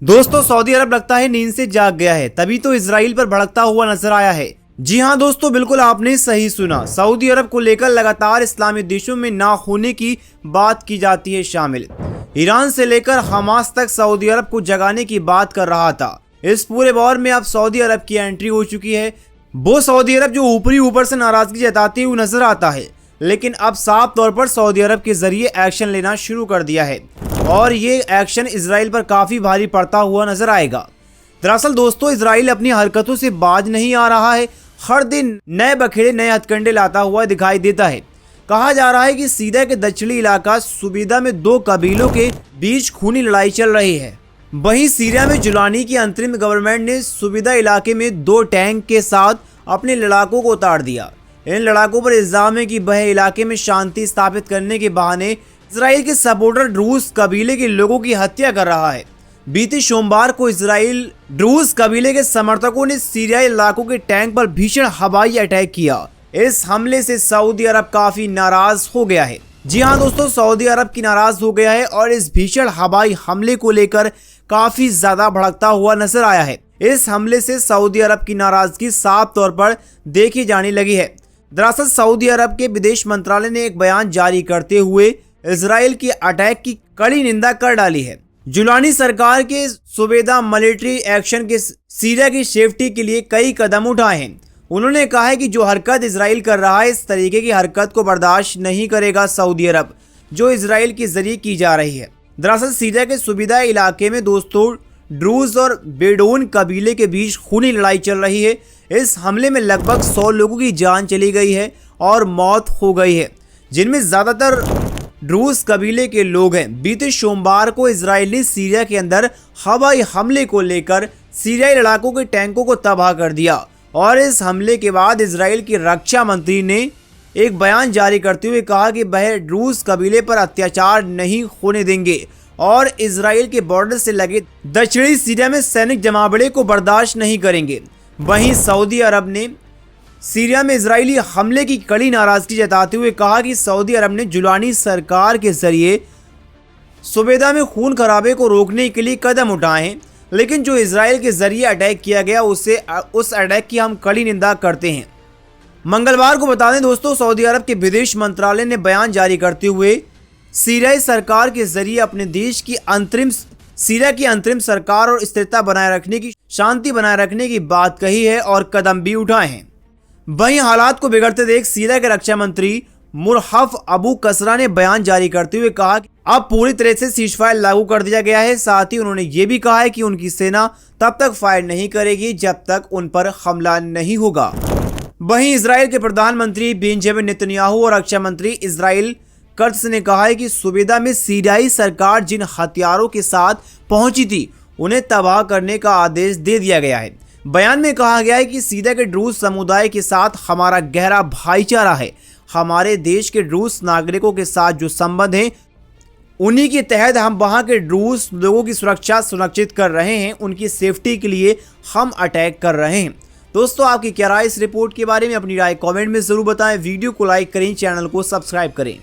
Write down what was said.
दोस्तों सऊदी अरब लगता है नींद से जाग गया है, तभी तो इजराइल पर भड़कता हुआ नजर आया है। जी हां दोस्तों, बिल्कुल आपने सही सुना। सऊदी अरब को लेकर लगातार इस्लामी देशों में ना होने की बात की जाती है शामिल। ईरान से लेकर हमास तक सऊदी अरब को जगाने की बात कर रहा था। इस पूरे दौर में अब सऊदी अरब की एंट्री हो चुकी है। वो सऊदी अरब जो ऊपर से नाराजगी जताते हुए नजर आता है, लेकिन अब साफ तौर पर सऊदी अरब के जरिए एक्शन लेना शुरू कर दिया है और ये एक्शन इजराइल पर काफी भारी पड़ता हुआ नजर आएगा। दरअसल दोस्तों, इजराइल अपनी हरकतों से बाज नहीं आ रहा है। हर दिन नए बखेड़े, नए हथकंडे लाता हुआ दिखाई देता है। कहा जा रहा है कि सीरिया के दक्षिणी इलाका सुबीदा में दो कबीलों के बीच खूनी लड़ाई चल रही है। वहीं सीरिया में जुलानी की अंतरिम गवर्नमेंट ने सुबीदा इलाके में 2 टैंक के साथ अपने लड़ाकों को उतार दिया। इन लड़ाकों पर इल्जाम है कि वह इलाके में शांति स्थापित करने के बहाने इजराइल के सपोर्टर ड्रूज कबीले के लोगों की हत्या कर रहा है। बीते सोमवार को इजराइल ड्रूज कबीले के समर्थकों ने सीरियाई इलाकों के टैंक पर भीषण हवाई अटैक किया। इस हमले से सऊदी अरब काफी नाराज हो गया है। जी हां दोस्तों, सऊदी अरब की नाराज हो गया है और इस भीषण हवाई हमले को लेकर काफी ज्यादा भड़कता हुआ नजर आया है। इस हमले से सऊदी अरब की नाराजगी साफ तौर पर देखी जाने लगी है। दरअसल सऊदी अरब के विदेश मंत्रालय ने एक बयान जारी करते हुए इजराइल की अटैक की कड़ी निंदा कर डाली है। जुलानी सरकार के सुबेदा मिलिट्री एक्शन के सीरिया की सेफ्टी के लिए कई कदम उठाए हैं। उन्होंने कहा है कि जो हरकत इजराइल कर रहा है, इस तरीके की हरकत को बर्दाश्त नहीं करेगा सऊदी अरब, जो इजराइल के जरिए की जा रही है। दरअसल सीरिया के सुबीदा इलाके में दोस्तों ड्रूज और बेडोन कबीले के बीच खूनी लड़ाई चल रही है। इस हमले में लगभग 100 लोगों की जान चली गई है और मौत हो गई है, जिनमें ज्यादातर ड्रूज कबीले के लोग हैं। बीते सोमवार को इजराइल ने सीरिया के अंदर हवाई हमले को लेकर सीरियाई लड़ाकों के टैंकों को तबाह कर दिया और इस हमले के बाद इजराइल की रक्षा मंत्री ने एक बयान जारी करते हुए कहा कि वह ड्रूज कबीले पर अत्याचार नहीं होने देंगे और इजराइल के बॉर्डर से लगे दक्षिणी सीरिया में सैनिक जमावड़े को बर्दाश्त नहीं करेंगे। वहीं सऊदी अरब ने सीरिया में इजरायली हमले की कड़ी नाराजगी जताते हुए कहा कि सऊदी अरब ने जुलानी सरकार के जरिए सुबेदा में खून खराबे को रोकने के लिए कदम उठाए हैं, लेकिन जो इजराइल के जरिए अटैक किया गया उस अटैक की हम कड़ी निंदा करते हैं। मंगलवार को बता दें दोस्तों, सऊदी अरब के विदेश मंत्रालय ने बयान जारी करते हुए सीरियाई सरकार के जरिए अपने देश की सीरिया की अंतरिम सरकार और स्थिरता बनाए रखने की, शांति बनाए रखने की बात कही है और कदम भी उठाए हैं। वहीं हालात को बिगड़ते देख सीरिया के रक्षा मंत्री मुरहफ अबू कसरा ने बयान जारी करते हुए कहा कि अब पूरी तरह से सीजफायर लागू कर दिया गया है। साथ ही उन्होंने ये भी कहा है कि उनकी सेना तब तक फायर नहीं करेगी जब तक उन पर हमला नहीं होगा। वहीं इजराइल के प्रधानमंत्री बेंजामिन नेतन्याहू और रक्षा मंत्री इजराइल कर्ट्ज ने कहा है कि सुबेदा में सीरियाई सरकार जिन हथियारों के साथ पहुंची थी, उन्हें तबाह करने का आदेश दे दिया गया है। बयान में कहा गया है कि सीरिया के ड्रूज समुदाय के साथ हमारा गहरा भाईचारा है। हमारे देश के ड्रूज नागरिकों के साथ जो संबंध हैं, उन्हीं के तहत हम वहां के ड्रूज लोगों की सुरक्षा सुनिश्चित कर रहे हैं। उनकी सेफ्टी के लिए हम अटैक कर रहे हैं। दोस्तों, आपकी क्या राय इस रिपोर्ट के बारे में? अपनी राय कमेंट में जरूर बताएं। वीडियो को लाइक करें, चैनल को सब्सक्राइब करें।